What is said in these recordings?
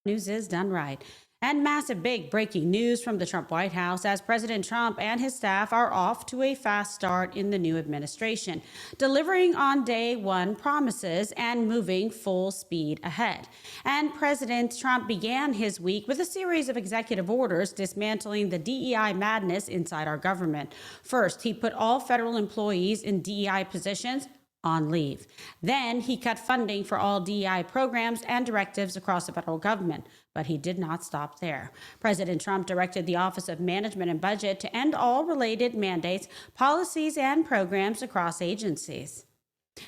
News is done right. And massive big breaking news from the Trump White House as President Trump and his staff are off to a fast start in the new administration, delivering on day one promises and moving full speed ahead. And President Trump began his week with a series of executive orders dismantling the DEI madness inside our government. First, he put all federal employees in DEI positions on leave. Then he cut funding for all DEI programs and directives across the federal government. But he did not stop there. President Trump directed the Office of Management and Budget to end all related mandates, policies, and programs across agencies.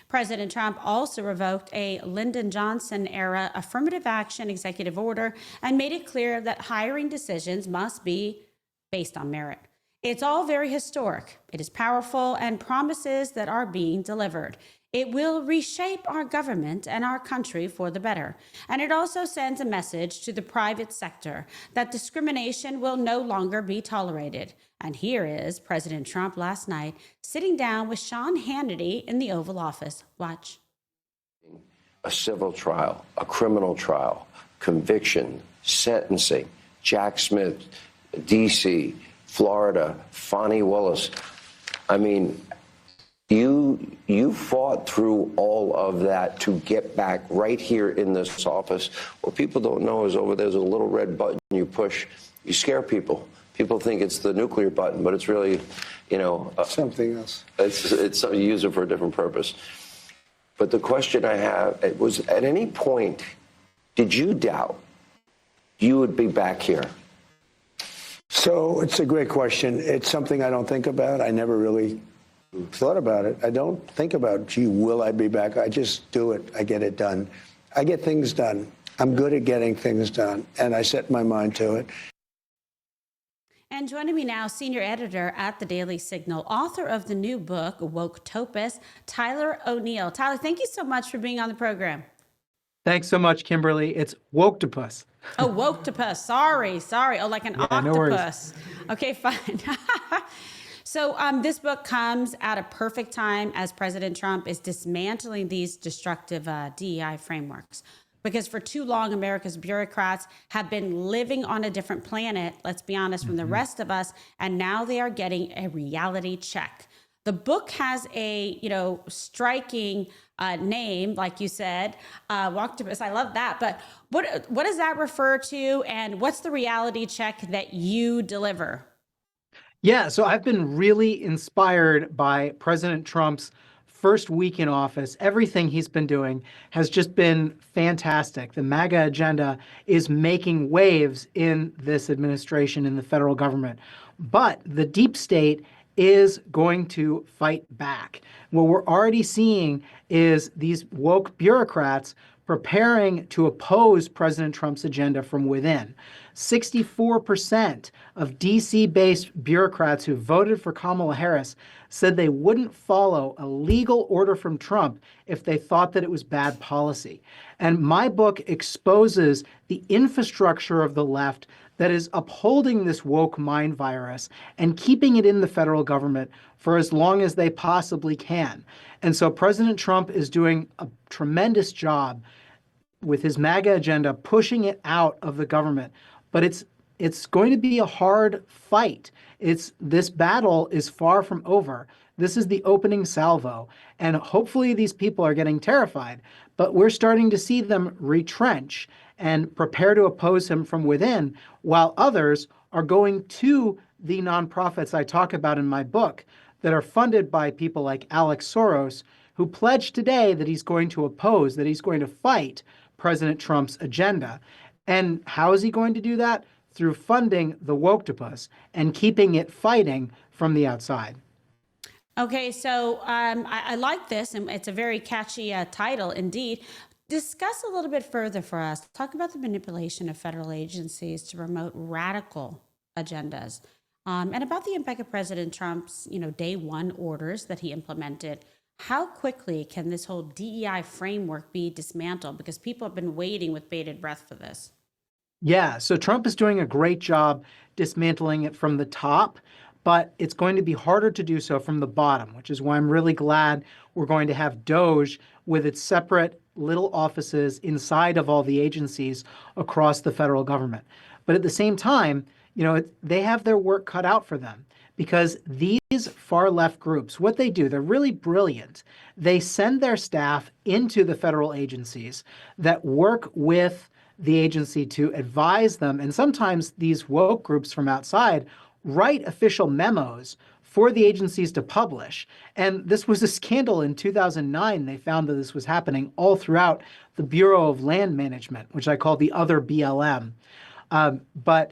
President Trump also revoked a Lyndon Johnson-era affirmative action executive order and made it clear that hiring decisions must be based on merit. It's all very historic. It is powerful and promises that are being delivered. It will reshape our government and our country for the better. And it also sends a message to the private sector that discrimination will no longer be tolerated. And here is President Trump last night sitting down with Sean Hannity in the Oval Office. Watch. A civil trial, a criminal trial, conviction, sentencing, Jack Smith, D.C., Florida, Fonnie Willis. I mean, you fought through all of that to get back right here in this office. What people don't know is over there's a little red button you push. You scare people. People think it's the nuclear button, but it's really, something else. It's you use it for a different purpose. But the question I have, it was, at any point, did you doubt you would be back here? So it's a great question. It's something I don't think about. I never really thought about it. I don't think about, gee, will I be back? I just do it. I get it done. I get things done. I'm good at getting things done, and I set my mind to it. And joining me now, senior editor at the Daily Signal, author of the new book, Woketopus, Tyler O'Neill. Tyler, thank you so much for being on the program. Thanks so much, Kimberly. It's Woketopus. Oh, Woketopus. Sorry. Oh, like an octopus. No, okay, fine. So this book comes at a perfect time as President Trump is dismantling these destructive DEI frameworks. Because for too long, America's bureaucrats have been living on a different planet, let's be honest, from the rest of us, and now they are getting a reality check. The book has a, striking name, like you said, Woketopus. I love that. But what does that refer to, and what's the reality check that you deliver? Yeah, so I've been really inspired by President Trump's first week in office. Everything he's been doing has just been fantastic. The MAGA agenda is making waves in this administration, in the federal government. But the deep state is going to fight back. What we're already seeing is these woke bureaucrats preparing to oppose President Trump's agenda from within. 64% of DC-based bureaucrats who voted for Kamala Harris said they wouldn't follow a legal order from Trump if they thought that it was bad policy. And my book exposes the infrastructure of the left that is upholding this woke mind virus and keeping it in the federal government for as long as they possibly can. And so President Trump is doing a tremendous job with his MAGA agenda, pushing it out of the government. But it's going to be a hard fight. This battle is far from over. This is the opening salvo. And hopefully these people are getting terrified, but we're starting to see them retrench and prepare to oppose him from within, while others are going to the nonprofits I talk about in my book that are funded by people like Alex Soros, who pledged today that he's going to oppose, that he's going to fight President Trump's agenda. And how is he going to do that? Through funding the Woketopus and keeping it fighting from the outside. Okay, so I like this, and it's a very catchy title indeed. Discuss a little bit further for us. Talk about the manipulation of federal agencies to promote radical agendas, and about the impact of President Trump's, day one orders that he implemented. How quickly can this whole DEI framework be dismantled? Because people have been waiting with bated breath for this. Yeah, so Trump is doing a great job dismantling it from the top, but it's going to be harder to do so from the bottom, which is why I'm really glad we're going to have DOGE with its separate little offices inside of all the agencies across the federal government. But at the same time, they have their work cut out for them because these far left groups, what they do, they're really brilliant. They send their staff into the federal agencies that work with the agency to advise them. And sometimes these woke groups from outside write official memos for the agencies to publish. And this was a scandal in 2009. They found that this was happening all throughout the Bureau of Land Management, which I call the other BLM. But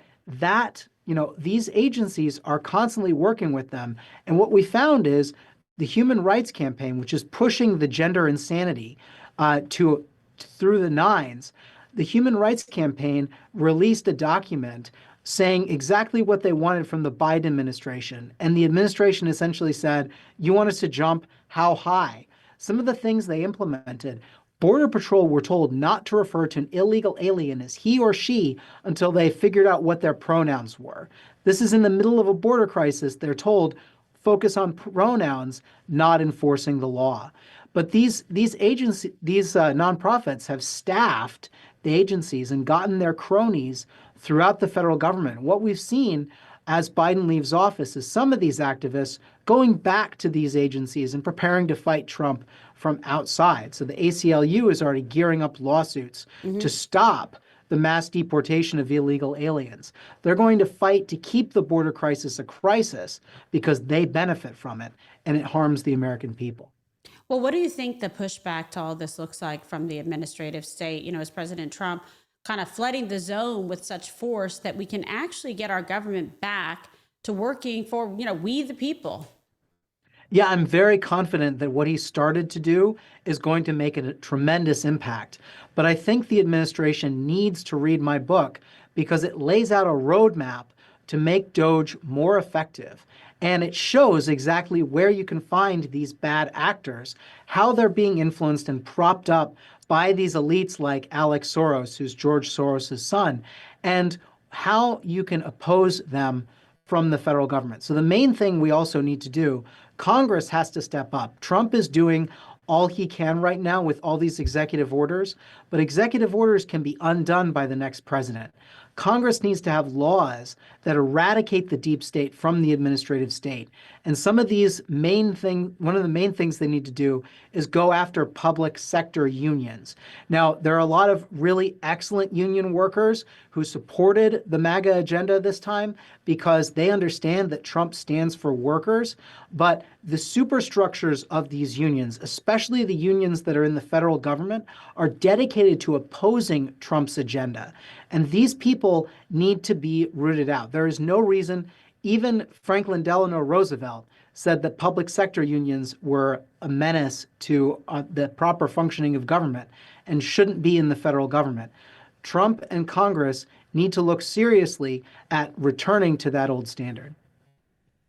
these agencies are constantly working with them. And what we found is the Human Rights Campaign, which is pushing the gender insanity through the nines, the Human Rights Campaign released a document saying exactly what they wanted from the Biden administration. And the administration essentially said, you want us to jump how high? Some of the things they implemented, Border Patrol were told not to refer to an illegal alien as he or she until they figured out what their pronouns were. This is in the middle of a border crisis. They're told, focus on pronouns, not enforcing the law. But these nonprofits have staffed the agencies and gotten their cronies throughout the federal government. What we've seen as Biden leaves office is some of these activists going back to these agencies and preparing to fight Trump from outside. So the ACLU is already gearing up lawsuits to stop the mass deportation of illegal aliens. They're going to fight to keep the border crisis a crisis because they benefit from it and it harms the American people. Well, what do you think the pushback to all this looks like from the administrative state? Is President Trump kind of flooding the zone with such force that we can actually get our government back to working for, we the people? Yeah, I'm very confident that what he started to do is going to make a tremendous impact. But I think the administration needs to read my book because it lays out a roadmap to make DOGE more effective. And it shows exactly where you can find these bad actors, how they're being influenced and propped up by these elites like Alex Soros, who's George Soros' son, and how you can oppose them from the federal government. So the main thing we also need to do, Congress has to step up. Trump is doing all he can right now with all these executive orders, but executive orders can be undone by the next president. Congress needs to have laws that eradicate the deep state from the administrative state. And one of the main things they need to do is go after public sector unions. Now, there are a lot of really excellent union workers who supported the MAGA agenda this time because they understand that Trump stands for workers. But the superstructures of these unions, especially the unions that are in the federal government, are dedicated to opposing Trump's agenda. And these people need to be rooted out. There is no reason, even Franklin Delano Roosevelt said that public sector unions were a menace to the proper functioning of government and shouldn't be in the federal government. Trump and Congress need to look seriously at returning to that old standard.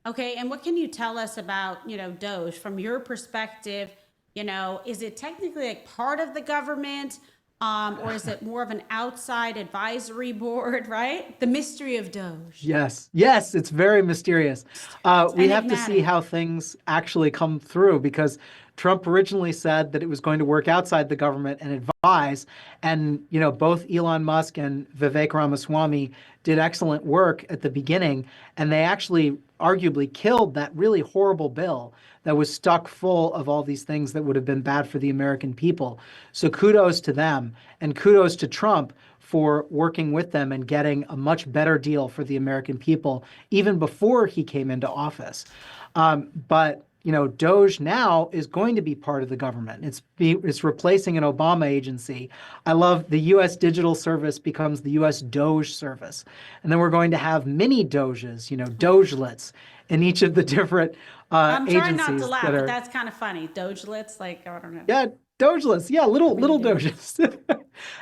Okay, and what can you tell us about, DOGE from your perspective? Is it technically like part of the government? Or is it more of an outside advisory board, right? The mystery of DOGE. Yes, it's very mysterious. We have to see how things actually come through because Trump originally said that it was going to work outside the government and advise. And, both Elon Musk and Vivek Ramaswamy did excellent work at the beginning. And they actually arguably killed that really horrible bill that was stuck full of all these things that would have been bad for the American people. So kudos to them and kudos to Trump for working with them and getting a much better deal for the American people even before he came into office. But DOGE now is going to be part of the government. It's replacing an Obama agency. I love the U.S. Digital Service becomes the U.S. DOGE Service. And then we're going to have mini DOGEs, DOGElets in each of the different agencies. I'm trying not to laugh, but that's kind of funny. DOGElets, I don't know. Yeah, DOGElets. Yeah, little DOGEs.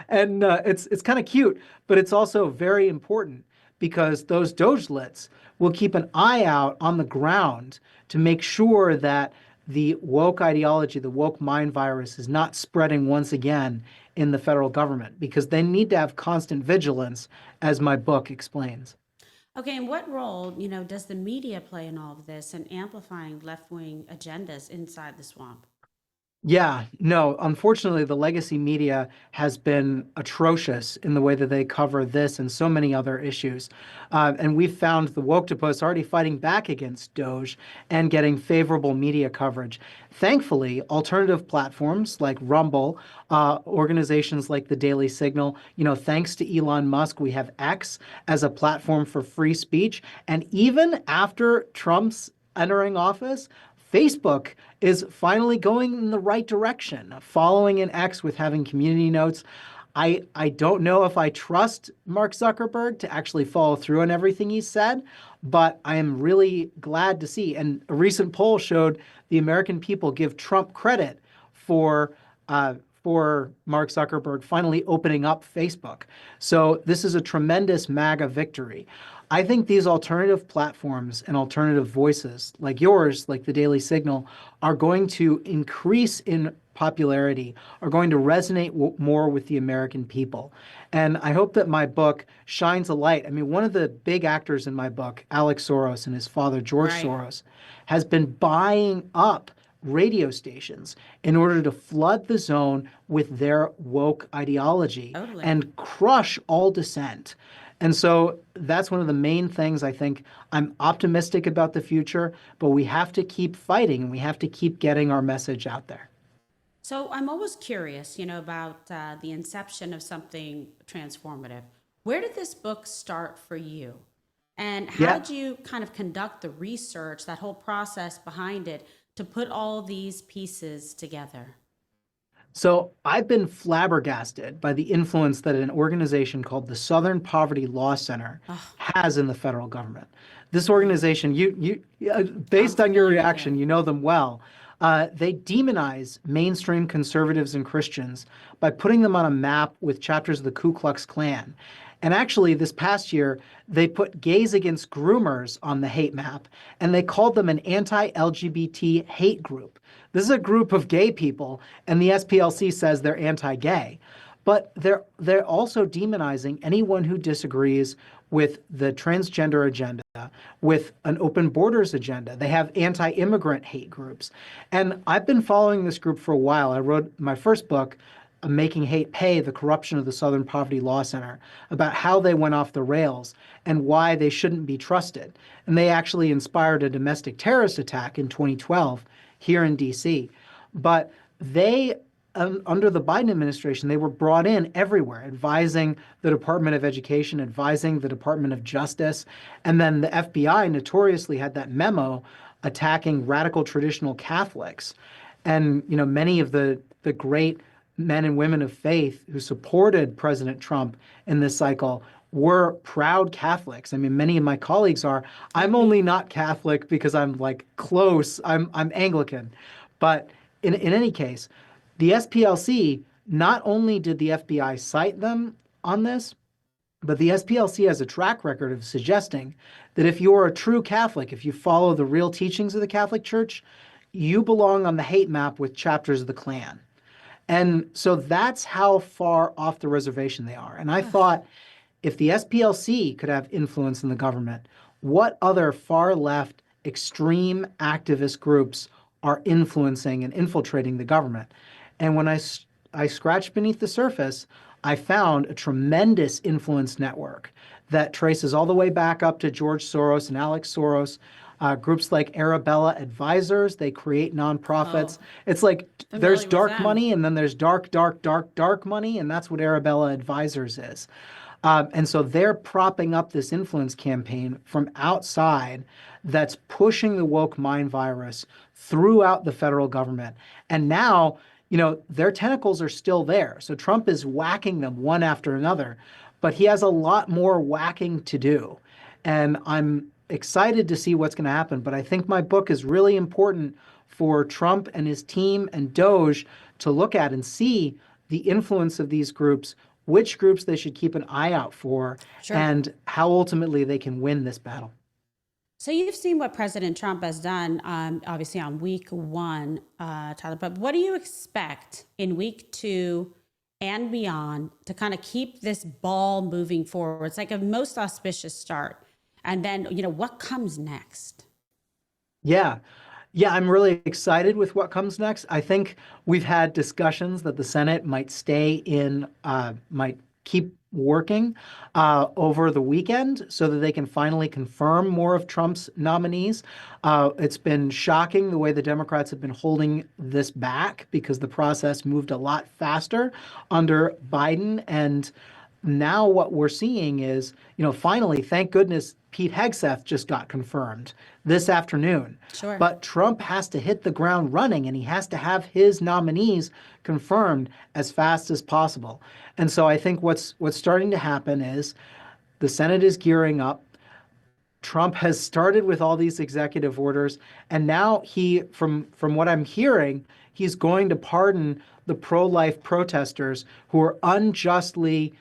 And it's kind of cute, but it's also very important because those DOGElets will keep an eye out on the ground to make sure that the woke ideology, the woke mind virus is not spreading once again in the federal government because they need to have constant vigilance, as my book explains. Okay, and what role, does the media play in all of this and amplifying left-wing agendas inside the swamp? Yeah, no, unfortunately, the legacy media has been atrocious in the way that they cover this and so many other issues. And we've found the Woktopus already fighting back against Doge and getting favorable media coverage. Thankfully, alternative platforms like Rumble, organizations like the Daily Signal, thanks to Elon Musk, we have X as a platform for free speech. And even after Trump's entering office, Facebook is finally going in the right direction, following an X with having community notes. I don't know if I trust Mark Zuckerberg to actually follow through on everything he said, but I am really glad to see. And a recent poll showed the American people give Trump credit for Mark Zuckerberg finally opening up Facebook. So this is a tremendous MAGA victory. I think these alternative platforms and alternative voices like yours, like the Daily Signal, are going to increase in popularity, are going to resonate more with the American people. And I hope that my book shines a light. I mean, one of the big actors in my book, Alex Soros and his father, George Right. Soros, has been buying up radio stations in order to flood the zone with their woke ideology Totally. and crush all dissent. And so that's one of the main things I think. I'm optimistic about the future, but we have to keep fighting and we have to keep getting our message out there. So I'm always curious, about the inception of something transformative. Where did this book start for you? And how Yeah. did you kind of conduct the research, that whole process behind it, to put all these pieces together? So I've been flabbergasted by the influence that an organization called the Southern Poverty Law Center Oh, has in the federal government. This organization, I'm based on your familiar with it. reaction, you know them well. They demonize mainstream conservatives and Christians by putting them on a map with chapters of the Ku Klux Klan. And actually, this past year, they put gays against groomers on the hate map, and they called them an anti-LGBT hate group. This is a group of gay people, and the SPLC says they're anti-gay. But they're also demonizing anyone who disagrees with the transgender agenda, with an open borders agenda. They have anti-immigrant hate groups. And I've been following this group for a while. I wrote my first book, Making Hate Pay, The Corruption of the Southern Poverty Law Center, about how they went off the rails and why they shouldn't be trusted. And they actually inspired a domestic terrorist attack in 2012 here in DC. But they, under the Biden administration, they were brought in everywhere, advising the Department of Education, advising the Department of Justice. And then the FBI notoriously had that memo attacking radical traditional Catholics. And, many of the great men and women of faith who supported President Trump in this cycle were proud Catholics. I mean, many of my colleagues are. I'm only not Catholic because I'm like close. I'm Anglican. But in any case, the SPLC, not only did the FBI cite them on this, but the SPLC has a track record of suggesting that if you're a true Catholic, if you follow the real teachings of the Catholic Church, you belong on the hate map with chapters of the Klan. And so that's how far off the reservation they are. And I thought, if the SPLC could have influence in the government, what other far left extreme activist groups are influencing and infiltrating the government? And when I scratched beneath the surface, I found a tremendous influence network that traces all the way back up to George Soros and Alex Soros. Groups like Arabella Advisors, they create nonprofits. Oh, It's like familiar there's with dark them. money and then there's dark money, and that's what Arabella Advisors is. And so they're propping up this influence campaign from outside that's pushing the woke mind virus throughout the federal government. And now, their tentacles are still there. So Trump is whacking them one after another, but he has a lot more whacking to do. And I'm excited to see what's going to happen. But I think my book is really important for Trump and his team and Doge to look at and see the influence of these groups, which groups they should keep an eye out for, Sure. and how ultimately they can win this battle. So you've seen what President Trump has done, obviously on week one, Tyler. But what do you expect in week two and beyond to kind of keep this ball moving forward? It's like a most auspicious start. And then, what comes next? Yeah. Yeah, I'm really excited with what comes next. I think we've had discussions that the Senate might keep working over the weekend so that they can finally confirm more of Trump's nominees. It's been shocking the way the Democrats have been holding this back because the process moved a lot faster under Biden. And now what we're seeing is, finally, thank goodness, Pete Hegseth just got confirmed this afternoon. Sure. But Trump has to hit the ground running, and he has to have his nominees confirmed as fast as possible. And so I think what's starting to happen is the Senate is gearing up. Trump has started with all these executive orders, and now from what I'm hearing, he's going to pardon the pro-life protesters who are unjustly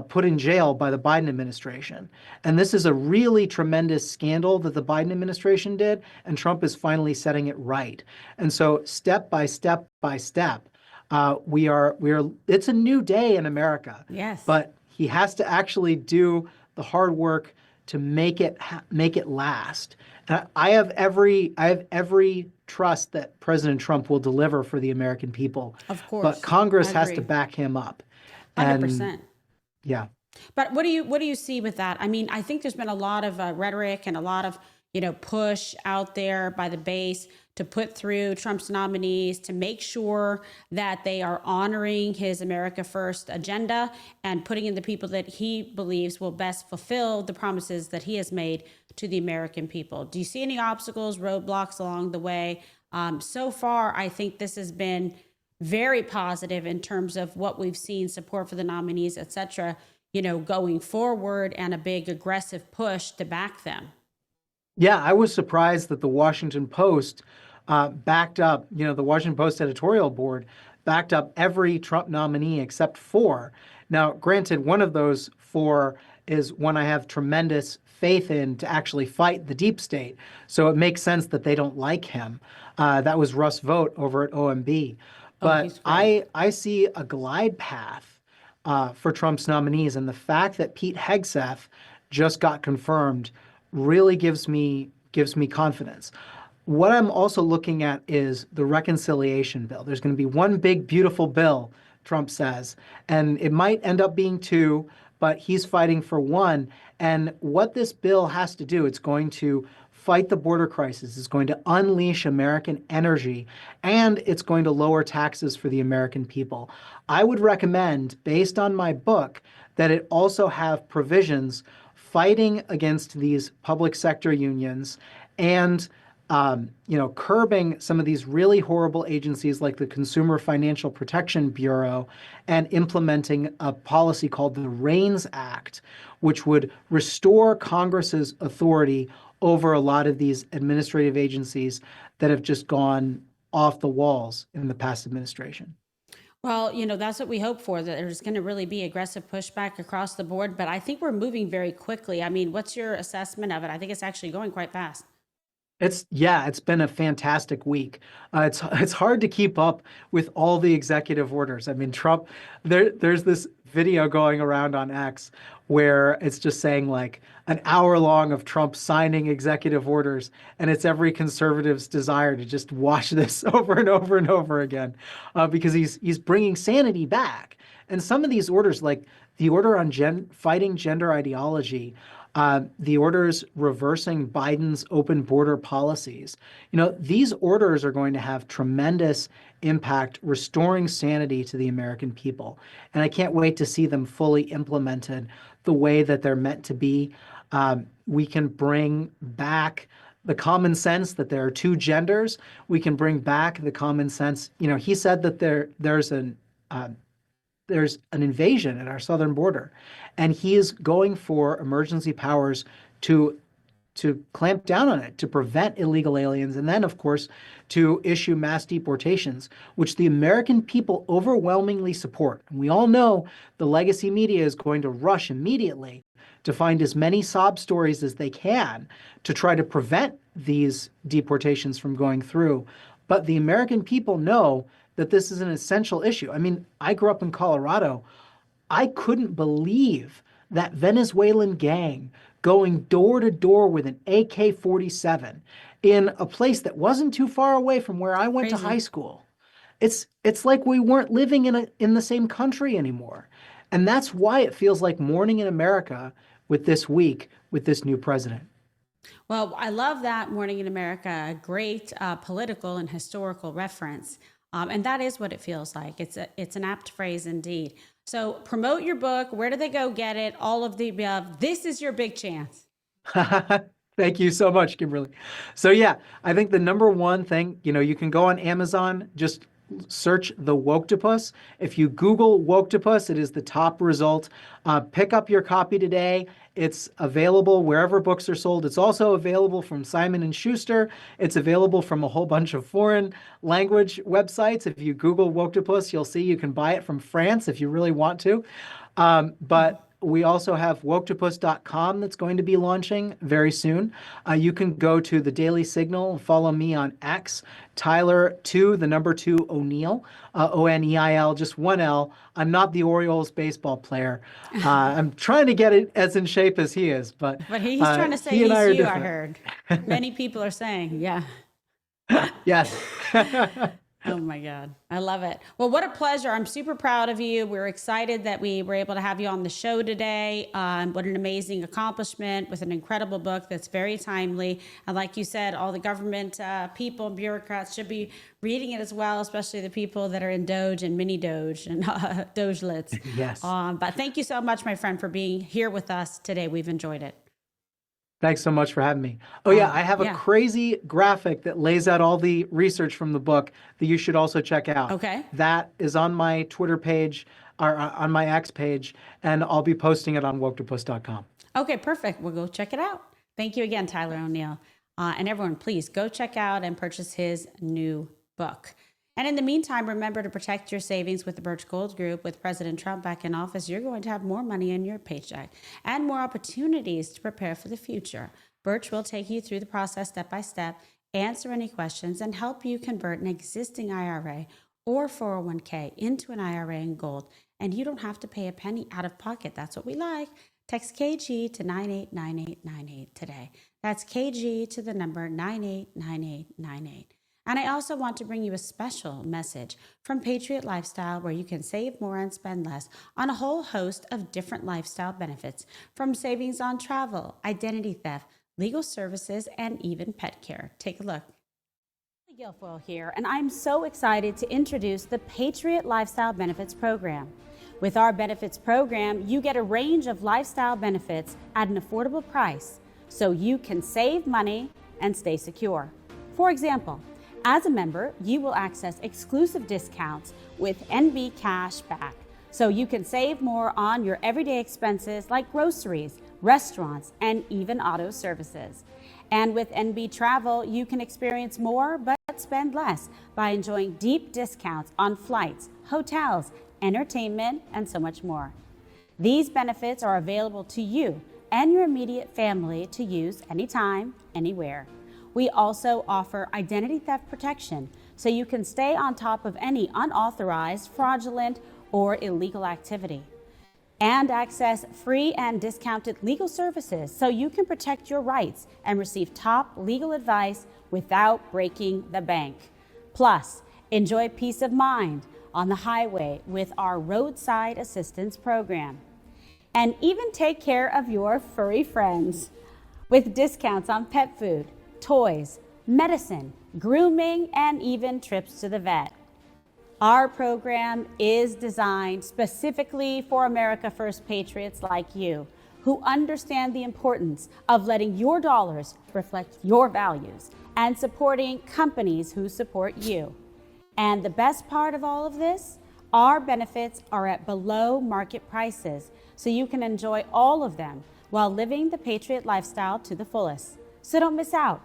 put in jail by the Biden administration. And this is a really tremendous scandal that the Biden administration did, and Trump is finally setting it right. And so step by step by step, it's a new day in America. Yes. But he has to actually do the hard work to make it last. I have every trust that President Trump will deliver for the American people. Of course. But Congress I has to agree. back him up. 100%. Yeah. But what do you see with that? I mean, I think there's been a lot of rhetoric and a lot of, push out there by the base to put through Trump's nominees to make sure that they are honoring his America First agenda and putting in the people that he believes will best fulfill the promises that he has made to the American people. Do you see any obstacles, roadblocks along the way? So far, I think this has been very positive in terms of what we've seen, support for the nominees, et cetera, going forward, and a big aggressive push to back them. Yeah, I was surprised that the Washington Post backed up, the Washington Post editorial board backed up every Trump nominee except 4. Now, granted, one of those 4 is one I have tremendous faith in to actually fight the deep state. So it makes sense that they don't like him. That was Russ Vought over at OMB. But I see a glide path for Trump's nominees. And the fact that Pete Hegseth just got confirmed really gives me confidence. What I'm also looking at is the reconciliation bill. There's going to be one big, beautiful bill, Trump says, and it might end up being 2, but he's fighting for 1. And what this bill has to do, it's going to fight the border crisis, it's going to unleash American energy, and it's going to lower taxes for the American people. I would recommend, based on my book, that it also have provisions fighting against these public sector unions and curbing some of these really horrible agencies like the Consumer Financial Protection Bureau and implementing a policy called the REINS Act, which would restore Congress's authority over a lot of these administrative agencies that have just gone off the walls in the past administration. Well, that's what we hope for, that there's going to really be aggressive pushback across the board. But I think we're moving very quickly. I mean, what's your assessment of it? I think it's actually going quite fast. It's been a fantastic week. It's hard to keep up with all the executive orders. I mean, Trump, there's this video going around on X where it's just saying like an hour long of Trump signing executive orders, and it's every conservative's desire to just watch this over and over and over again, because he's bringing sanity back. And some of these orders, like the order on fighting gender ideology, the orders reversing Biden's open border policies. These orders are going to have tremendous impact restoring sanity to the American people. And I can't wait to see them fully implemented the way that they're meant to be. We can bring back the common sense that there are 2 genders. We can bring back the common sense. He said that there's an invasion at our southern border, and he is going for emergency powers to clamp down on it, to prevent illegal aliens, and then, of course, to issue mass deportations, which the American people overwhelmingly support. And we all know the legacy media is going to rush immediately to find as many sob stories as they can to try to prevent these deportations from going through. But the American people know that this is an essential issue. I mean, I grew up in Colorado. I couldn't believe that Venezuelan gang going door to door with an AK-47 in a place that wasn't too far away from where I went to high school. It's like we weren't living in the same country anymore. And that's why it feels like morning in America with this week with this new president. Well, I love that Morning in America, a great political and historical reference. And that is what it feels like. It's an apt phrase indeed. So promote your book. Where do they go get it? All of the above. This is your big chance. Thank you so much, Kimberly. So yeah, I think the number one thing, you can go on Amazon, just search the Woktopus. If you Google Woktopus, it is the top result. Pick up your copy today. It's available wherever books are sold. It's also available from Simon & Schuster. It's available from a whole bunch of foreign language websites. If you Google Woktopus, you'll see you can buy it from France if you really want to. But we also have woktopus.com that's going to be launching very soon. You can go to the Daily Signal and follow me on X, Tyler2, the number 2 O'Neill, O'Neil, just one L. I'm not the Orioles baseball player. I'm trying to get it as in shape as he is, but he's trying to say he's you, I heard. Many people are saying, yeah. Yes. Oh my God. I love it. Well, what a pleasure. I'm super proud of you. We're excited that we were able to have you on the show today. What an amazing accomplishment with an incredible book that's very timely. And like you said, all the government people and bureaucrats should be reading it as well, especially the people that are in Doge and mini Doge and Dogelets. Yes. But thank you so much, my friend, for being here with us today. We've enjoyed it. Thanks so much for having me. Oh yeah, I have a crazy graphic that lays out all the research from the book that you should also check out. Okay. That is on my Twitter page or on my X page, and I'll be posting it on woktopus.com. Okay, perfect. We'll go check it out. Thank you again, Tyler O'Neill. And everyone, please go check out and purchase his new book. And in the meantime, remember to protect your savings with the Birch Gold Group. With President Trump back in office, you're going to have more money in your paycheck and more opportunities to prepare for the future. Birch will take you through the process step by step, answer any questions, and help you convert an existing IRA or 401k into an IRA in gold. And you don't have to pay a penny out of pocket. That's what we like. Text KG to 989898 today. That's KG to the number 989898. And I also want to bring you a special message from Patriot Lifestyle, where you can save more and spend less on a whole host of different lifestyle benefits, from savings on travel, identity theft, legal services, and even pet care. Take a look. Kimberly Guilfoyle here, and I'm so excited to introduce the Patriot Lifestyle Benefits Program. With our benefits program, you get a range of lifestyle benefits at an affordable price, so you can save money and stay secure. For example, as a member, you will access exclusive discounts with NB Cash Back, so you can save more on your everyday expenses like groceries, restaurants, and even auto services. And with NB Travel, you can experience more but spend less by enjoying deep discounts on flights, hotels, entertainment, and so much more. These benefits are available to you and your immediate family to use anytime, anywhere. We also offer identity theft protection, so you can stay on top of any unauthorized, fraudulent, or illegal activity. And access free and discounted legal services, so you can protect your rights and receive top legal advice without breaking the bank. Plus, enjoy peace of mind on the highway with our roadside assistance program. And even take care of your furry friends with discounts on pet food, toys, medicine, grooming, and even trips to the vet. Our program is designed specifically for America First patriots like you, who understand the importance of letting your dollars reflect your values and supporting companies who support you. And the best part of all of this, our benefits are at below market prices, so you can enjoy all of them while living the Patriot lifestyle to the fullest. So don't miss out.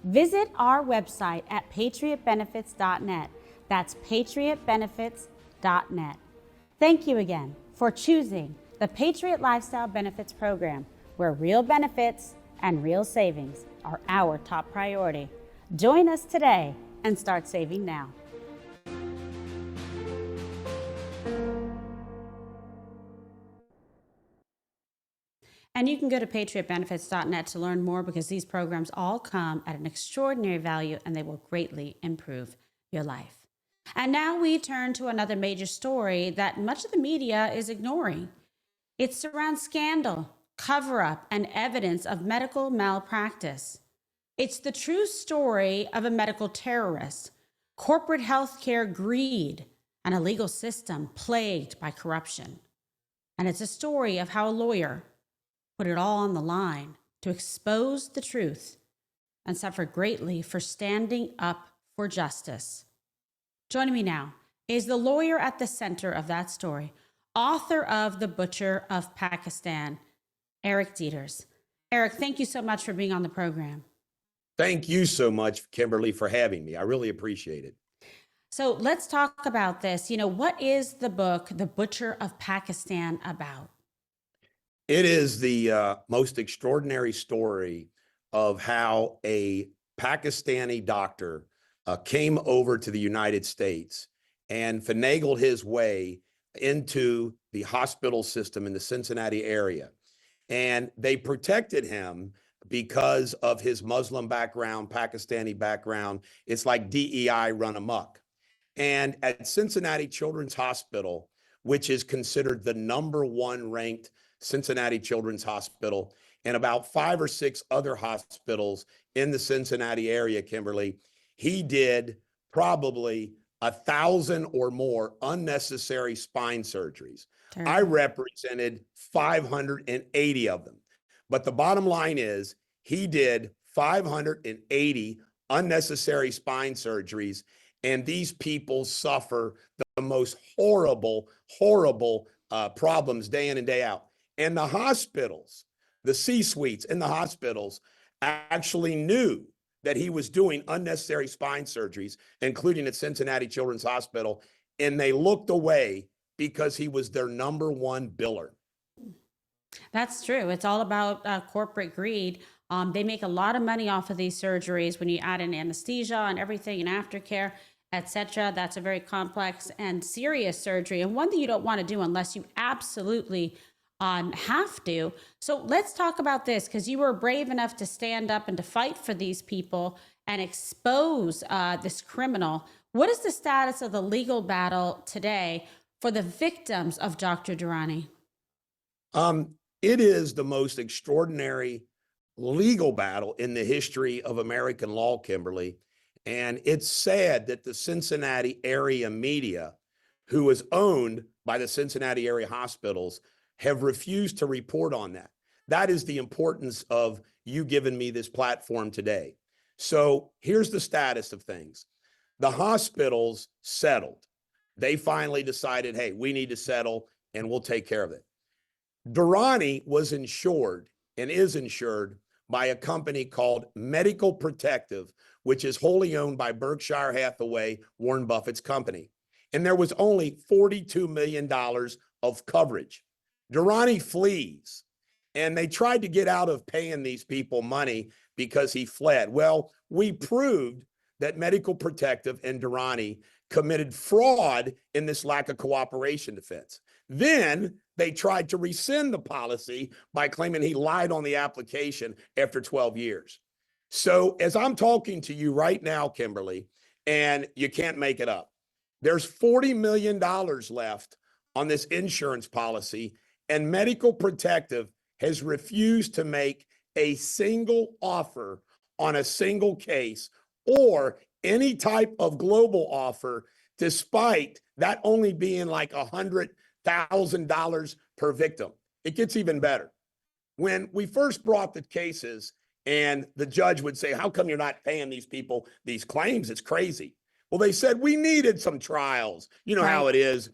Visit our website at patriotbenefits.net. That's patriotbenefits.net. Thank you again for choosing the Patriot Lifestyle Benefits Program, where real benefits and real savings are our top priority. Join us today and start saving now. And you can go to patriotbenefits.net to learn more because these programs all come at an extraordinary value and they will greatly improve your life. And now we turn to another major story that much of the media is ignoring. It surrounds scandal, cover up, and evidence of medical malpractice. It's the true story of a medical terrorist, corporate healthcare greed, and a legal system plagued by corruption. And it's a story of how a lawyer put it all on the line to expose the truth and suffered greatly for standing up for justice. Joining me now is the lawyer at the center of that story, author of The Butcher of Pakistan, Eric Deters. Eric, thank you so much for being on the program. Thank you so much, Kimberly, for having me. I really appreciate it. So let's talk about this. What is the book, The Butcher of Pakistan, about? It is the most extraordinary story of how a Pakistani doctor came over to the United States and finagled his way into the hospital system in the Cincinnati area. And they protected him because of his Muslim background, Pakistani background. It's like DEI run amok. And at Cincinnati Children's Hospital, which is considered the #1 ranked Cincinnati Children's Hospital, and about 5 or 6 other hospitals in the Cincinnati area, Kimberly, he did probably 1,000 or more unnecessary spine surgeries. Terrible. I represented 580 of them. But the bottom line is he did 580 unnecessary spine surgeries, and these people suffer the most horrible, horrible problems day in and day out. And the hospitals, the C-suites in the hospitals actually knew that he was doing unnecessary spine surgeries, including at Cincinnati Children's Hospital, and they looked away because he was their #1 biller. That's true. It's all about corporate greed. They make a lot of money off of these surgeries when you add in anesthesia and everything and aftercare, etc. That's a very complex and serious surgery, and one that you don't want to do unless you absolutely have to. So let's talk about this, because you were brave enough to stand up and to fight for these people and expose this criminal. What is the status of the legal battle today for the victims of Dr. Durrani? It is the most extraordinary legal battle in the history of American law, Kimberly. And it's sad that the Cincinnati area media, who is owned by the Cincinnati area hospitals, have refused to report on that. That is the importance of you giving me this platform today. So here's the status of things. The hospitals settled. They finally decided, hey, we need to settle and we'll take care of it. Durrani was insured and is insured by a company called Medical Protective, which is wholly owned by Berkshire Hathaway, Warren Buffett's company. And there was only $42 million of coverage. Durrani flees, and they tried to get out of paying these people money because he fled. Well, we proved that Medical Protective and Durrani committed fraud in this lack of cooperation defense. Then they tried to rescind the policy by claiming he lied on the application after 12 years. So as I'm talking to you right now, Kimberly, and you can't make it up, there's $40 million left on this insurance policy, and Medical Protective has refused to make a single offer on a single case or any type of global offer, despite that only being like $100,000 per victim. It gets even better. When we first brought the cases and the judge would say, how come you're not paying these people these claims? It's crazy. Well, they said we needed some trials. You know how it is,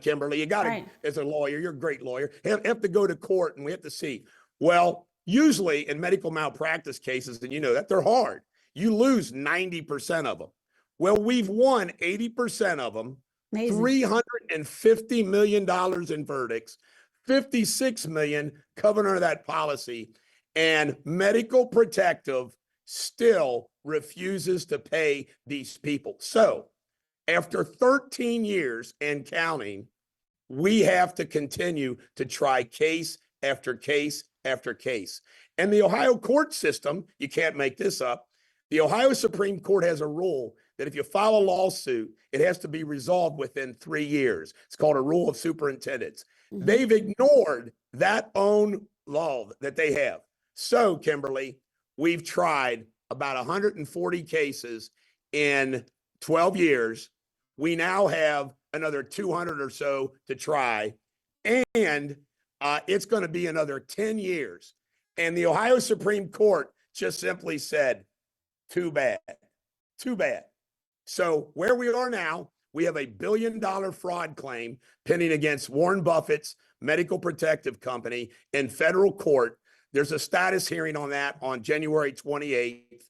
Kimberly. You got to, as a lawyer, you're a great lawyer, have to go to court and we have to see. Well, usually in medical malpractice cases, and you know that, they're hard. You lose 90% of them. Well, we've won 80% of them. Amazing. $350 million in verdicts, $56 million covered under that policy, and Medical Protective still refuses to pay these people. So after 13 years and counting, we have to continue to try case after case after case. And the Ohio court system, you can't make this up. The Ohio Supreme Court has a rule that if you file a lawsuit, it has to be resolved within 3 years. It's called a rule of superintendents. They've ignored that own law that they have. So, Kimberly, we've tried about 140 cases in 12 years. We now have another 200 or so to try, and it's going to be another 10 years. And the Ohio Supreme Court just simply said, too bad, too bad. So where we are now, we have $1 billion fraud claim pending against Warren Buffett's Medical Protective Company in federal court. There's a status hearing on that on January 28th,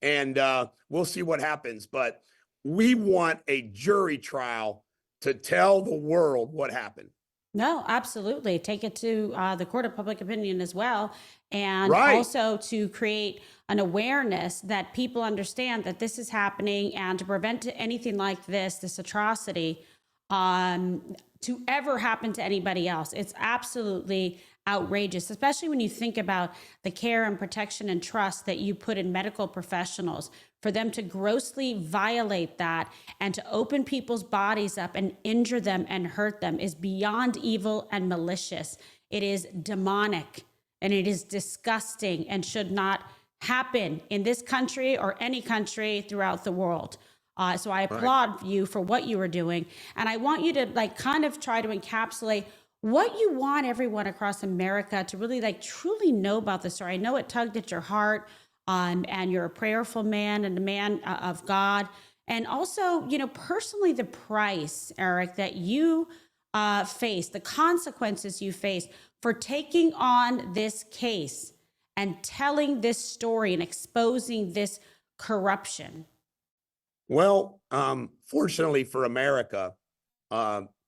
and we'll see what happens. But we want a jury trial to tell the world what happened. No, absolutely. Take it to the court of public opinion as well. And Right. also to create an awareness that people understand that this is happening, and to prevent anything like this atrocity to ever happen to anybody else. It's absolutely outrageous, especially when you think about the care and protection and trust that you put in medical professionals. For them to grossly violate that and to open people's bodies up and injure them and hurt them is beyond evil and malicious. It is demonic, and it is disgusting, and should not happen in this country or any country throughout the world. So I applaud you for what you were doing. And I want you to kind of try to encapsulate what you want everyone across America to really truly know about this story. I know it tugged at your heart, and you're a prayerful man and a man of God. And also, personally, the price, Eric, that you face, the consequences you face for taking on this case and telling this story and exposing this corruption. Well, fortunately for America,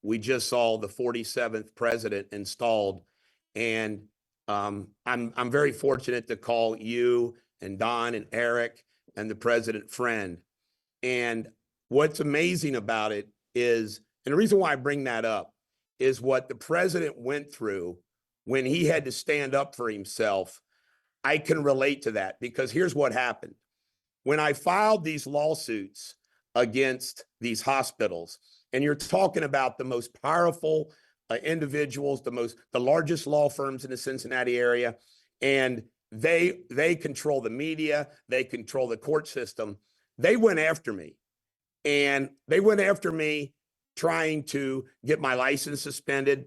we just saw the 47th president installed, and I'm very fortunate to call you and Don and Eric and the president friend. And what's amazing about it is, and the reason why I bring that up is what the president went through when he had to stand up for himself. I can relate to that, because here's what happened. When I filed these lawsuits against these hospitals, and you're talking about the most powerful individuals, the largest law firms in the Cincinnati area, and they control the media, they control the court system. They went after me, and they went after me trying to get my license suspended.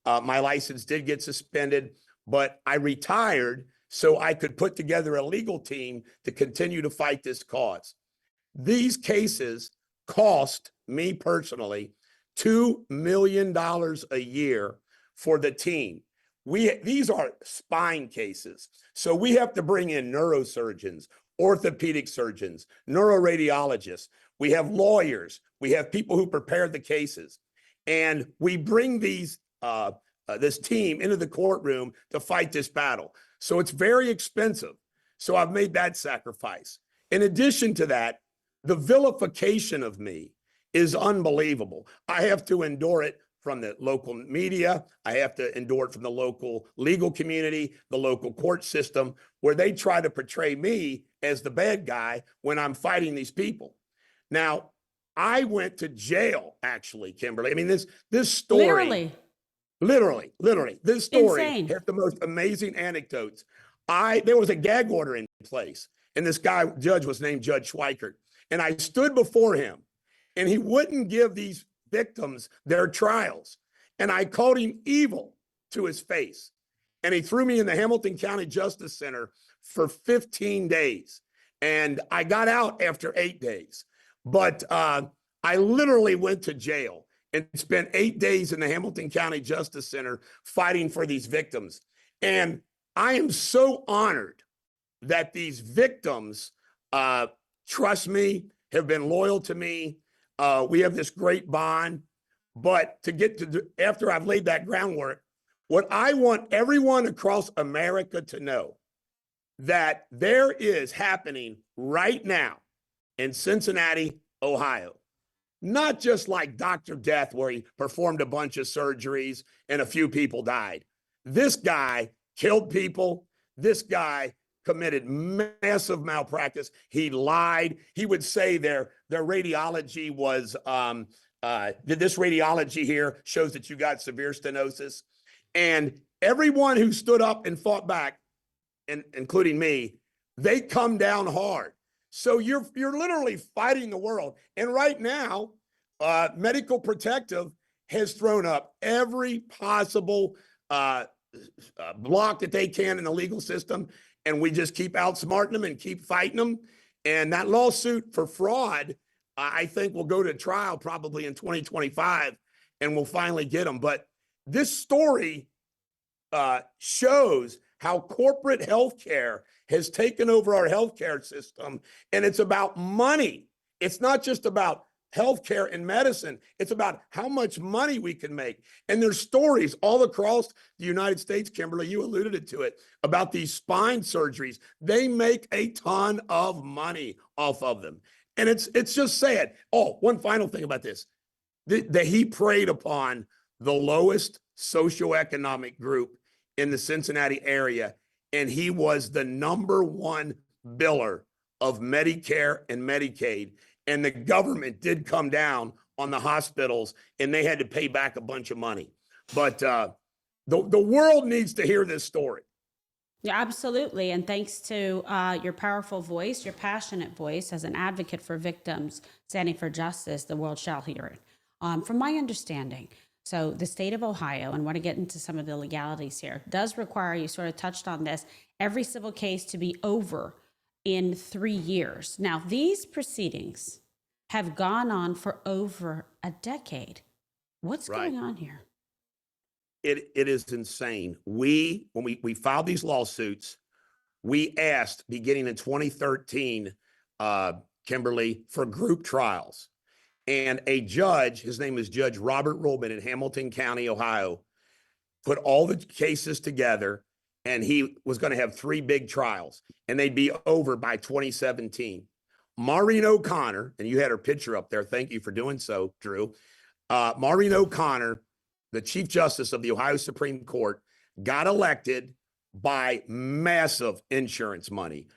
My license did get suspended, but I retired so I could put together a legal team to continue to fight this cause. These cases cost me personally $2 million a year for the team. These are spine cases. So we have to bring in neurosurgeons, orthopedic surgeons, neuroradiologists. We have lawyers. We have people who prepare the cases. And we bring this team into the courtroom to fight this battle. So it's very expensive. So I've made that sacrifice. In addition to that, the vilification of me is unbelievable. I have to endure it from the local media. I have to endure it from the local legal community, the local court system, where they try to portray me as the bad guy when I'm fighting these people. Now, I went to jail, actually, Kimberly. I mean, this story. Literally, this story Insane. has the most amazing anecdotes. There was a gag order in place, and this judge was named Judge Schweikert. And I stood before him, and he wouldn't give these victims their trials. And I called him evil to his face. And he threw me in the Hamilton County Justice Center for 15 days. And I got out after 8 days. But I literally went to jail and spent 8 days in the Hamilton County Justice Center fighting for these victims. And I am so honored that these victims trust me, have been loyal to me. We have this great bond. But to get to after I've laid that groundwork, what I want everyone across America to know, that there is happening right now in Cincinnati, Ohio, not just like Dr. Death, where he performed a bunch of surgeries and a few people died. This guy killed people. This guy committed massive malpractice. He lied. He would say their radiology was, this radiology here shows that you got severe stenosis. And everyone who stood up and fought back, including me, they come down hard. So you're literally fighting the world. And right now, Medical Protective has thrown up every possible block that they can in the legal system. And we just keep outsmarting them and keep fighting them. And that lawsuit for fraud, I think will go to trial probably in 2025, and we'll finally get them. But this story shows how corporate healthcare has taken over our healthcare system, and it's about money. It's not just about healthcare and medicine. It's about how much money we can make. And there's stories all across the United States, Kimberly, you alluded to it, about these spine surgeries. They make a ton of money off of them. And it's just sad. Oh, one final thing about this, that he preyed upon the lowest socioeconomic group in the Cincinnati area, and he was the #1 biller of Medicare and Medicaid. And the government did come down on the hospitals, and they had to pay back a bunch of money. But the world needs to hear this story. Yeah, absolutely. And thanks to your powerful voice, your passionate voice as an advocate for victims standing for justice, the world shall hear it. From my understanding, so the state of Ohio, and want to get into some of the legalities here, does require, you sort of touched on this, every civil case to be over in 3 years. Now, these proceedings have gone on for over a decade. What's going on here? It is insane. When we filed these lawsuits, we asked beginning in 2013, Kimberly, for group trials. And a judge, his name is Judge Robert Rulman in Hamilton County, Ohio, put all the cases together, and he was going to have 3 big trials, and they'd be over by 2017. Maureen O'Connor, and you had her picture up there. Thank you for doing so, Drew. Maureen O'Connor, the Chief Justice of the Ohio Supreme Court, got elected by massive insurance money.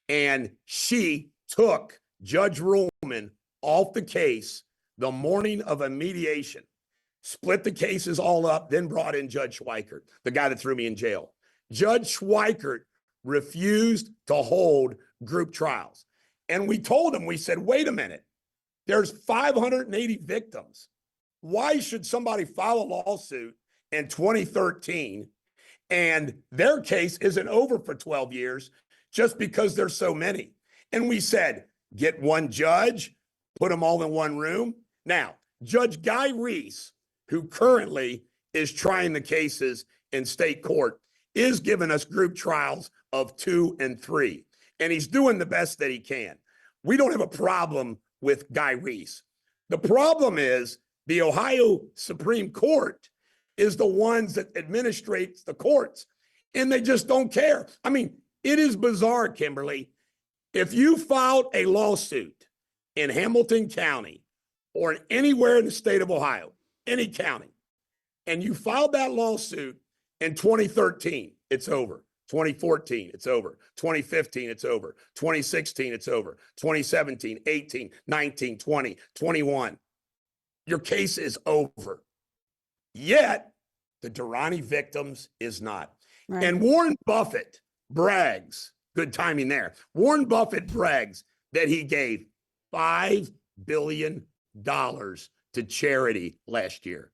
And she took Judge Rulman off the case the morning of a mediation, split the cases all up, then brought in Judge Schweikert, the guy that threw me in jail. Judge Schweikert refused to hold group trials. And we told him, we said, wait a minute, there's 580 victims. Why should somebody file a lawsuit in 2013 and their case isn't over for 12 years just because there's so many? And we said, get one judge, put them all in one room. Now, Judge Guy Reese, who currently is trying the cases in state court, is giving us group trials of 2 and 3. And he's doing the best that he can. We don't have a problem with Guy Reese. The problem is the Ohio Supreme Court is the ones that administrates the courts, and they just don't care. I mean, it is bizarre, Kimberly. If you filed a lawsuit in Hamilton County or anywhere in the state of Ohio, any county, and you filed that lawsuit in 2013, it's over. 2014, it's over. 2015, it's over. 2016, it's over. 2017, 18, 19, 20, 21. Your case is over. Yet, the Durrani victims is not. Right. And Warren Buffett brags, good timing there. Warren Buffett brags that he gave $5 billion to charity last year.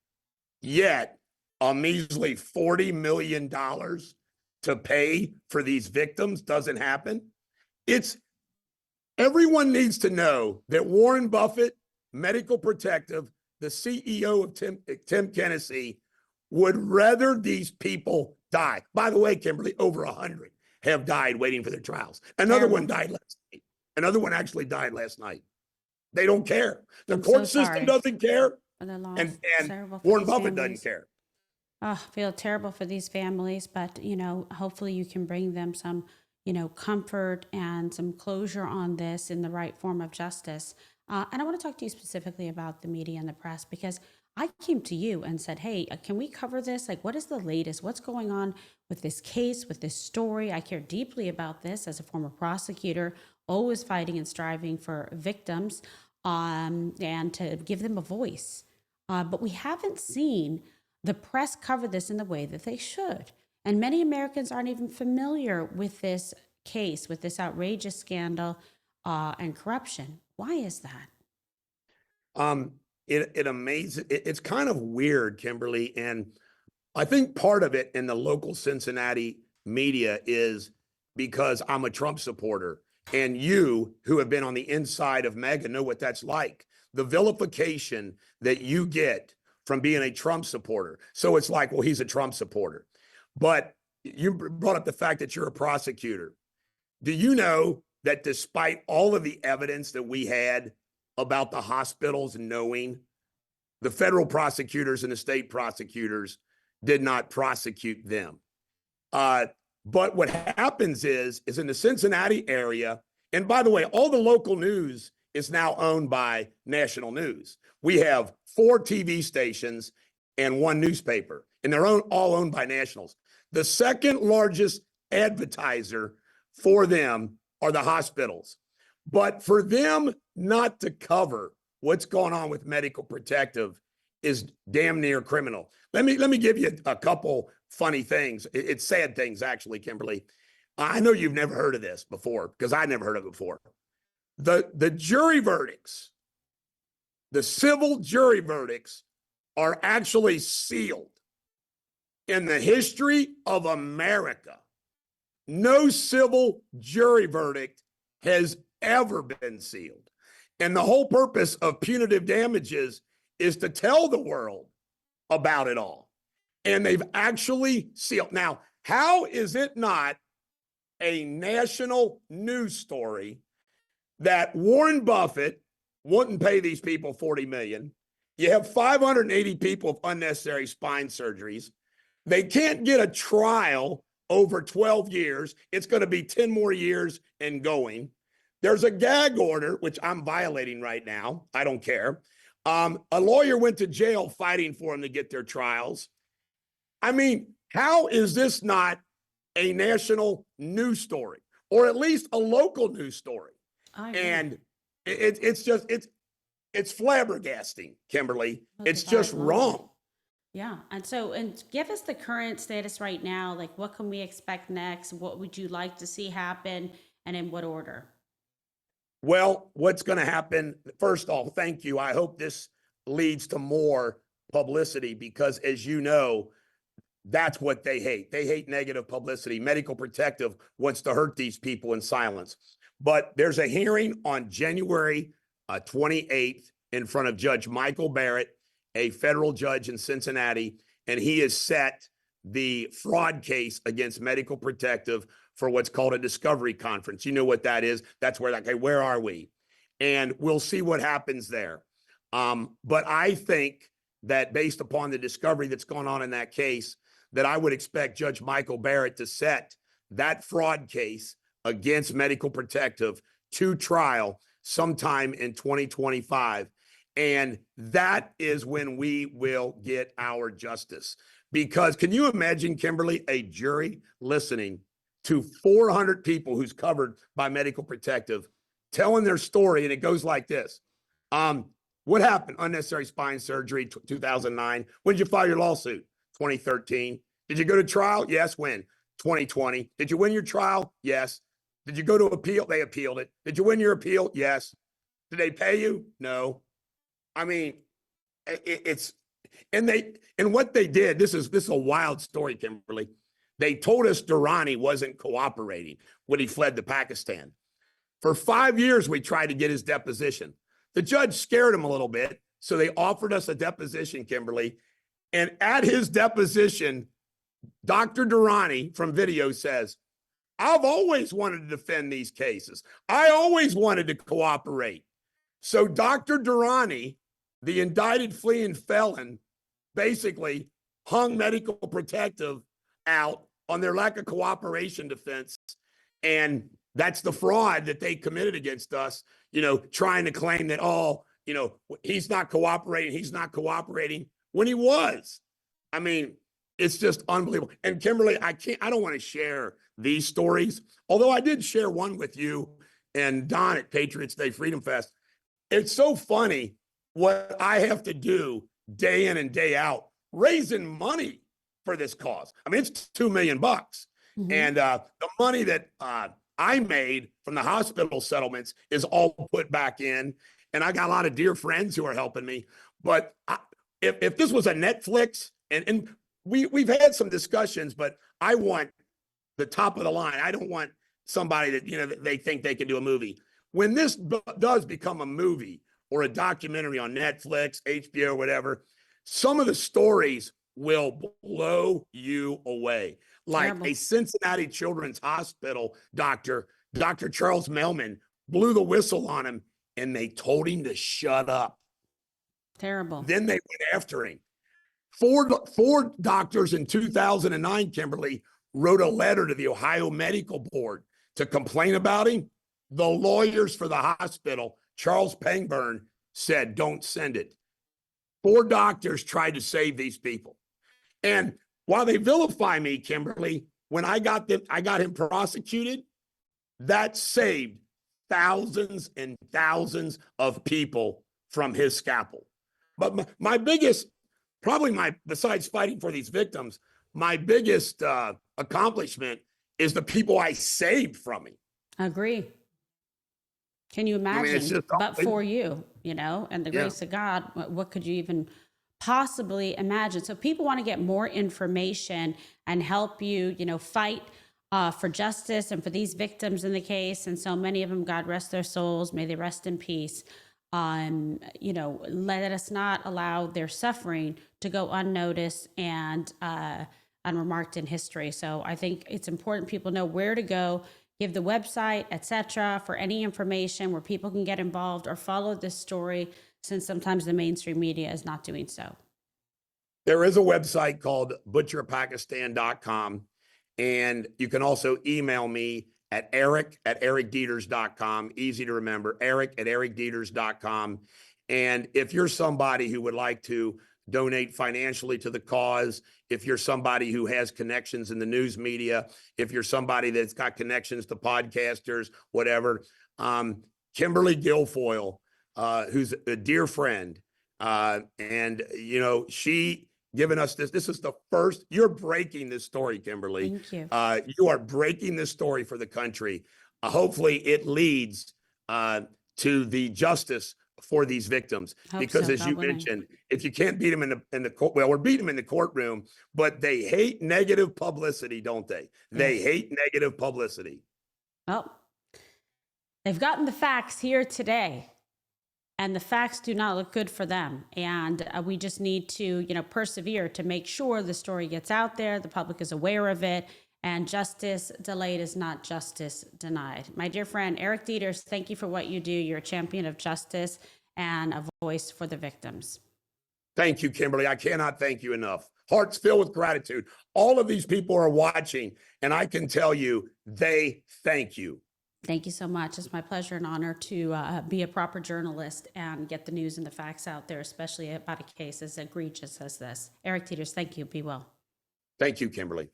Yet, a measly $40 million to pay for these victims doesn't happen. Everyone needs to know that Warren Buffett, Medical Protective, the CEO of Tim Kennedy, would rather these people die. By the way, Kimberly, over 100 have died waiting for their trials. Another one died last night. Another one actually died last night. They don't care. The court system doesn't care. And Warren Buffett doesn't care. Oh, I feel terrible for these families, but, hopefully you can bring them some, comfort and some closure on this in the right form of justice. And I want to talk to you specifically about the media and the press because I came to you and said, hey, can we cover this? Like, what is the latest? What's going on with this case, with this story? I care deeply about this as a former prosecutor, always fighting and striving for victims and to give them a voice. But we haven't seen the press cover this in the way that they should. And many Americans aren't even familiar with this case, with this outrageous scandal and corruption. Why is that? It amazes. It's kind of weird, Kimberly, and I think part of it in the local Cincinnati media is because I'm a Trump supporter, and you, who have been on the inside of MAGA, know what that's like. The vilification that you get from being a Trump supporter. So it's like, well, he's a Trump supporter. But you brought up the fact that you're a prosecutor. Do you know that despite all of the evidence that we had about the hospitals knowing, the federal prosecutors and the state prosecutors did not prosecute them? But what happens is in the Cincinnati area, and by the way, all the local news is now owned by national news. We have 4 TV stations and 1 newspaper, and they're all owned by nationals. The second largest advertiser for them are the hospitals. But for them not to cover what's going on with medical protective is damn near criminal. Let me give you a couple funny things. It's sad things, actually, Kimberly. I know you've never heard of this before because I never heard of it before. The jury verdicts, the civil jury verdicts are actually sealed. In the history of America, no civil jury verdict has ever been sealed. And the whole purpose of punitive damages is to tell the world about it all. And they've actually sealed. Now, how is it not a national news story that Warren Buffett wouldn't pay these people $40 million? You have 580 people with unnecessary spine surgeries. They can't get a trial over 12 years. It's going to be 10 more years and going. There's a gag order, which I'm violating right now. I don't care. A lawyer went to jail fighting for them to get their trials. I mean, how is this not a national news story, or at least a local news story? And it's flabbergasting, Kimberly. It's just wrong. Yeah. And give us the current status right now. Like, what can we expect next? What would you like to see happen, and in what order? Well, what's going to happen? First off, thank you. I hope this leads to more publicity because, as you know, that's what they hate. They hate negative publicity. Medical Protective wants to hurt these people in silence. But there's a hearing on January 28th in front of Judge Michael Barrett, a federal judge in Cincinnati, and he has set the fraud case against Medical Protective for what's called a discovery conference. You know what that is? That's where, like, hey, where are we? And we'll see what happens there. But I think that based upon the discovery that's going on in that case, that I would expect Judge Michael Barrett to set that fraud case against Medical Protective to trial sometime in 2025. And that is when we will get our justice. Because can you imagine, Kimberly, a jury listening to 400 people who's covered by Medical Protective telling their story, and it goes like this. What happened? Unnecessary spine surgery, 2009. When did you file your lawsuit? 2013. Did you go to trial? Yes. When? 2020. Did you win your trial? Yes. Did you go to appeal? They appealed it. Did you win your appeal? Yes. Did they pay you? No. I mean, and what they did, this is a wild story, Kimberly. They told us Durrani wasn't cooperating when he fled to Pakistan. For 5 years, we tried to get his deposition. The judge scared him a little bit, so they offered us a deposition, Kimberly. And at his deposition, Dr. Durrani from video says, I've always wanted to defend these cases. I always wanted to cooperate. So Dr. Durrani, the indicted fleeing felon, basically hung Medical Protective out on their lack of cooperation defense. And That's the fraud that they committed against us, you know, trying to claim that, oh, you know, he's not cooperating when he was. I mean, it's just unbelievable. And Kimberly, I don't want to share these stories, although I did share one with you and Don at Patriots Day Freedom Fest. It's so funny what I have to do day in and day out, raising money for this cause. I mean, it's $2 million. Mm-hmm. And the money that I made from the hospital settlements is all put back in. And I got a lot of dear friends who are helping me. But if this was a Netflix, and we've had some discussions, but I want the top of the line. I don't want somebody that, you know, that they think they can do a movie. When this does become a movie or a documentary on Netflix, HBO, whatever, some of the stories will blow you away. Like terrible. A Cincinnati Children's Hospital doctor, Dr. Charles Melman, blew the whistle on him and they told him to shut up. Terrible. Then they went after him. Four doctors in 2009, Kimberly, wrote a letter to the Ohio Medical Board to complain about him. The lawyers for the hospital, Charles Pangburn, said, don't send it. 4 doctors tried to save these people. And while they vilify me, Kimberly, when I got him prosecuted, that saved thousands and thousands of people from his scalpel. But my biggest, besides fighting for these victims, my biggest accomplishment is the people I saved from him. Agree. Can you imagine? But for you, you know, and the grace of God, what could you even possibly imagine? So people want to get more information and help you, you know, fight for justice and for these victims in the case. And so many of them, God rest their souls, may they rest in peace. You know, let us not allow their suffering to go unnoticed and unremarked in history. So I think it's important people know where to go, give the website, etc., for any information where people can get involved or follow this story, since sometimes the mainstream media is not doing so. There is a website called butcherpakistan.com, and you can also email me at eric@ericdeters.com. Easy to remember, eric@ericdeters.com. And if you're somebody who would like to donate financially to the cause, if you're somebody who has connections in the news media, if you're somebody that's got connections to podcasters, whatever, Kimberly Guilfoyle, who's a dear friend, and, you know, she given us this is the first, you're breaking this story, Kimberly. Thank you. You are breaking this story for the country. Hopefully it leads to the justice for these victims. Because as you mentioned, if you can't beat them in the court, well, we're beating them in the courtroom, but they hate negative publicity, don't they? They hate negative publicity. Well, they've gotten the facts here today, and the facts do not look good for them. And we just need to, you know, persevere to make sure the story gets out there, the public is aware of it, and justice delayed is not justice denied. My dear friend, Eric Deters, thank you for what you do. You're a champion of justice and a voice for the victims. Thank you, Kimberly. I cannot thank you enough. Hearts filled with gratitude. All of these people are watching, and I can tell you, they thank you. Thank you so much. It's my pleasure and honor to be a proper journalist and get the news and the facts out there, especially about a case as egregious as this. Eric Deters, thank you. Be well. Thank you, Kimberly.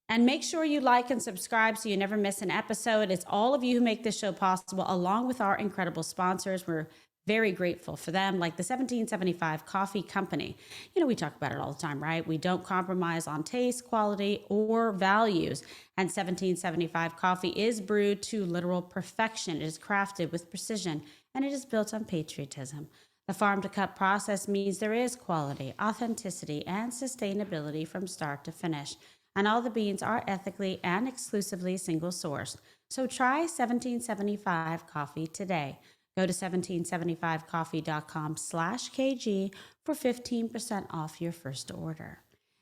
And make sure you like and subscribe so you never miss an episode. It's all of you who make this show possible, along with our incredible sponsors. We're very grateful for them, like the 1775 Coffee Company. You know, we talk about it all the time, right? We don't compromise on taste, quality, or values. And 1775 coffee is brewed to literal perfection. It is crafted with precision, and it is built on patriotism. The farm-to-cup process means there is quality, authenticity, and sustainability from start to finish. And all the beans are ethically and exclusively single-sourced. So try 1775 coffee today. Go to 1775coffee.com/KG for 15% off your first order.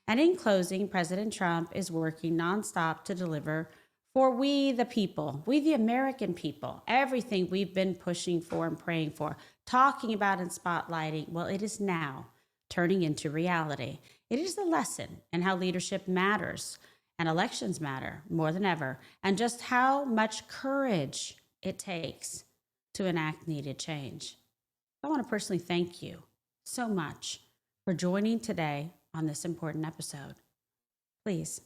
And in closing, President Trump is working nonstop to deliver for we the people, we the American people, everything we've been pushing for and praying for, talking about and spotlighting. Well, it is now turning into reality. It is a lesson in how leadership matters and elections matter more than ever, and just how much courage it takes to enact needed change. I want to personally thank you so much for joining today on this important episode. Please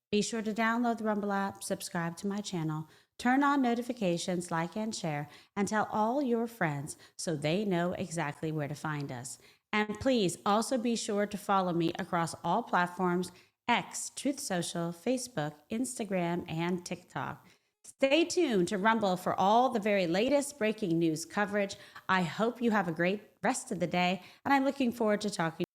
be sure to download the Rumble app, subscribe to my channel, turn on notifications, like and share, and tell all your friends so they know exactly where to find us. And please also be sure to follow me across all platforms: X, Truth Social, Facebook, Instagram, and TikTok. Stay tuned to Rumble for all the very latest breaking news coverage. I hope you have a great rest of the day, and I'm looking forward to talking